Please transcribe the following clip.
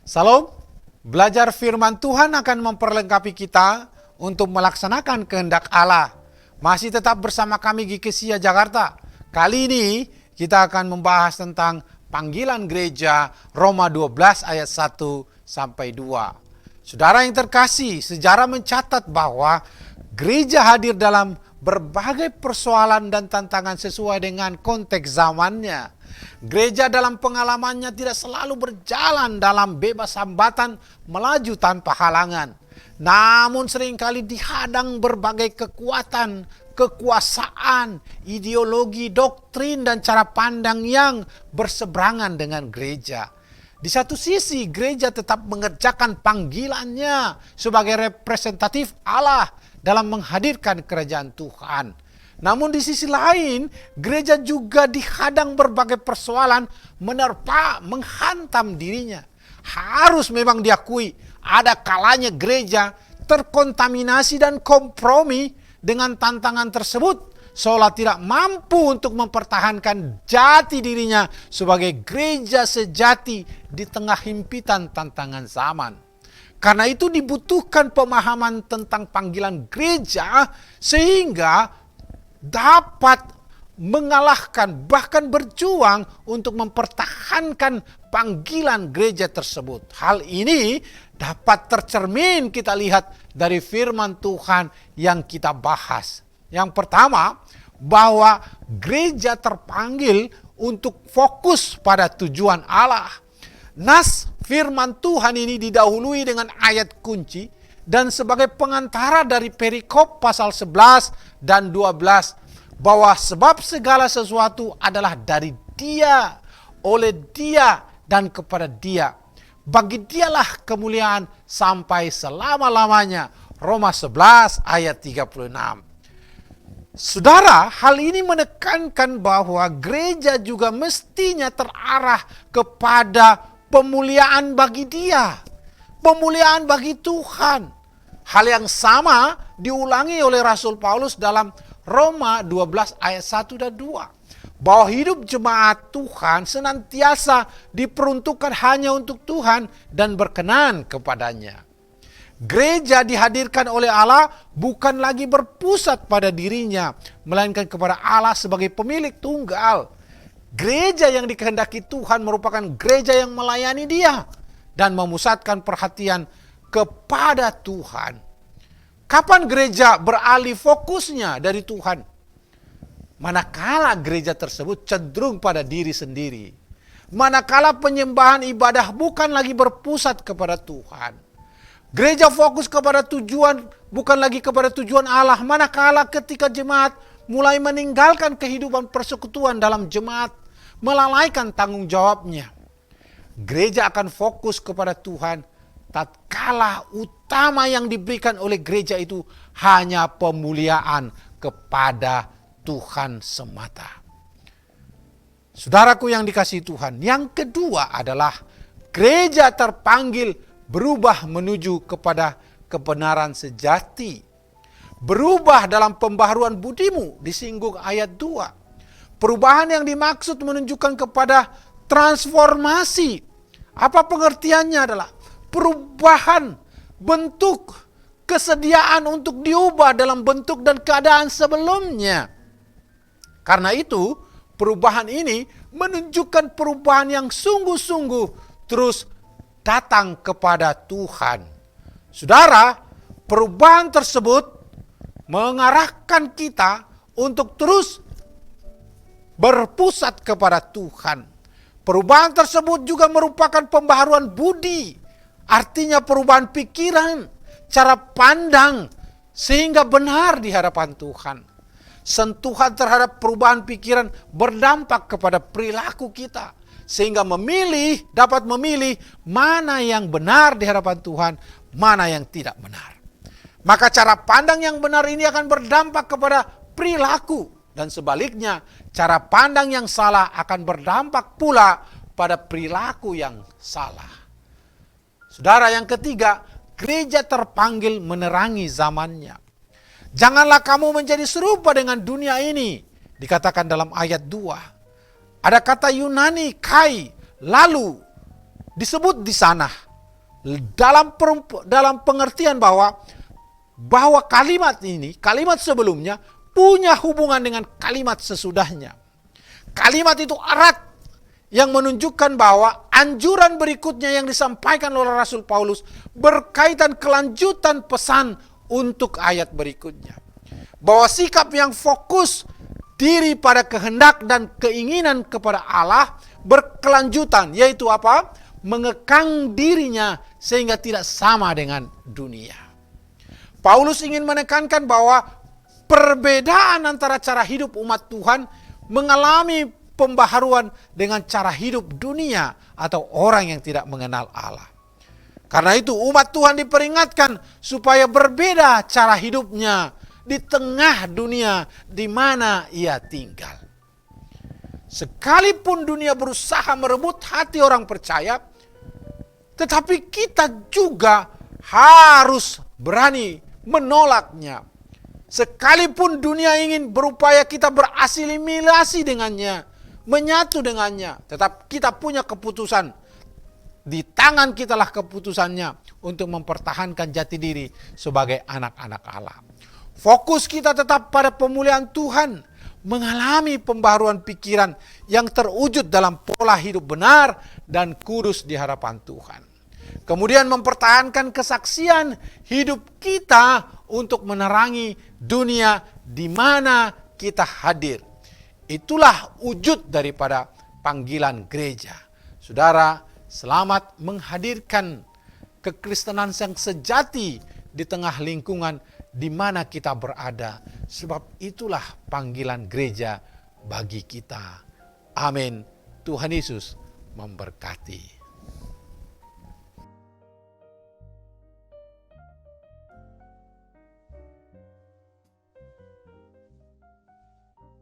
Salam, belajar firman Tuhan akan memperlengkapi kita untuk melaksanakan kehendak Allah. Masih tetap bersama kami GKSIA Jakarta. Kali ini kita akan membahas tentang panggilan gereja Roma 12 ayat 1 sampai 2. Saudara yang terkasih, sejarah mencatat bahwa gereja hadir dalam berbagai persoalan dan tantangan sesuai dengan konteks zamannya. Gereja dalam pengalamannya tidak selalu berjalan dalam bebas hambatan melaju tanpa halangan. Namun seringkali dihadang berbagai kekuatan, kekuasaan, ideologi, doktrin, dan cara pandang yang berseberangan dengan gereja. Di satu sisi, gereja tetap mengerjakan panggilannya sebagai representatif Allah dalam menghadirkan kerajaan Tuhan. Namun di sisi lain, gereja juga dihadang berbagai persoalan menerpa, menghantam dirinya. Harus memang diakui, ada kalanya gereja terkontaminasi dan kompromi dengan tantangan tersebut, seolah tidak mampu untuk mempertahankan jati dirinya sebagai gereja sejati di tengah himpitan tantangan zaman. Karena itu dibutuhkan pemahaman tentang panggilan gereja sehingga dapat mengalahkan, bahkan berjuang untuk mempertahankan panggilan gereja tersebut. Hal ini dapat tercermin kita lihat dari firman Tuhan yang kita bahas. Yang pertama, bahwa gereja terpanggil untuk fokus pada tujuan Allah. Nas firman Tuhan ini didahului dengan ayat kunci dan sebagai pengantara dari perikop pasal 11 dan 12, bahwa sebab segala sesuatu adalah dari Dia, oleh Dia, dan kepada Dia. Bagi Dialah kemuliaan sampai selama-lamanya. Roma 11 ayat 36. Saudara, hal ini menekankan bahwa gereja juga mestinya terarah kepada pemuliaan bagi Dia, pemuliaan bagi Tuhan. Hal yang sama diulangi oleh Rasul Paulus dalam Roma 12 ayat 1 dan 2. Bahwa hidup jemaat Tuhan senantiasa diperuntukkan hanya untuk Tuhan dan berkenan kepadanya. Gereja dihadirkan oleh Allah bukan lagi berpusat pada dirinya, melainkan kepada Allah sebagai pemilik tunggal. Gereja yang dikehendaki Tuhan merupakan gereja yang melayani Dia dan memusatkan perhatian kepada Tuhan. Kapan gereja beralih fokusnya dari Tuhan? Manakala gereja tersebut cenderung pada diri sendiri. Manakala penyembahan ibadah bukan lagi berpusat kepada Tuhan. Gereja fokus kepada tujuan, bukan lagi kepada tujuan Allah. Manakala ketika jemaat mulai meninggalkan kehidupan persekutuan dalam jemaat, melalaikan tanggung jawabnya. Gereja akan fokus kepada Tuhan tatkala utama yang diberikan oleh gereja itu hanya pemuliaan kepada Tuhan semata. Saudaraku yang dikasihi Tuhan, yang kedua adalah gereja terpanggil berubah menuju kepada kebenaran sejati. Berubah dalam pembaharuan budimu, disinggung ayat 2. Perubahan yang dimaksud menunjukkan kepada transformasi. Apa pengertiannya adalah perubahan bentuk, kesediaan untuk diubah dalam bentuk dan keadaan sebelumnya. Karena itu, perubahan ini menunjukkan perubahan yang sungguh-sungguh terus datang kepada Tuhan. Saudara, perubahan tersebut mengarahkan kita untuk terus berpusat kepada Tuhan. Perubahan tersebut juga merupakan pembaharuan budi. Artinya perubahan pikiran, cara pandang, sehingga benar di hadapan Tuhan. Sentuhan terhadap perubahan pikiran berdampak kepada perilaku kita. Sehingga dapat memilih mana yang benar di hadapan Tuhan, mana yang tidak benar. Maka cara pandang yang benar ini akan berdampak kepada perilaku. Dan sebaliknya, cara pandang yang salah akan berdampak pula pada perilaku yang salah. Saudara, yang ketiga, gereja terpanggil menerangi zamannya. Janganlah kamu menjadi serupa dengan dunia ini, dikatakan dalam ayat 2. Ada kata Yunani kai, lalu, disebut di sana dalam pengertian bahwa kalimat ini, kalimat sebelumnya punya hubungan dengan kalimat sesudahnya. Kalimat itu erat yang menunjukkan bahwa anjuran berikutnya yang disampaikan oleh Rasul Paulus berkaitan kelanjutan pesan untuk ayat berikutnya. Bahwa sikap yang fokus diri pada kehendak dan keinginan kepada Allah berkelanjutan, yaitu apa? Mengekang dirinya sehingga tidak sama dengan dunia. Paulus ingin menekankan bahwa perbedaan antara cara hidup umat Tuhan mengalami pembaharuan dengan cara hidup dunia atau orang yang tidak mengenal Allah. Karena itu umat Tuhan diperingatkan supaya berbeda cara hidupnya di tengah dunia di mana ia tinggal. Sekalipun dunia berusaha merebut hati orang percaya, tetapi kita juga harus berani menolaknya. Sekalipun dunia ingin berupaya kita berasimilasi dengannya, menyatu dengannya, tetap kita punya keputusan. Di tangan kitalah keputusannya untuk mempertahankan jati diri sebagai anak-anak Allah. Fokus kita tetap pada pemulihan Tuhan, mengalami pembaharuan pikiran yang terwujud dalam pola hidup benar dan kudus di hadapan Tuhan. Kemudian mempertahankan kesaksian hidup kita untuk menerangi dunia di mana kita hadir. Itulah wujud daripada panggilan gereja. Saudara, selamat menghadirkan kekristenan yang sejati di tengah lingkungan di mana kita berada. Sebab itulah panggilan gereja bagi kita. Amin. Tuhan Yesus memberkati.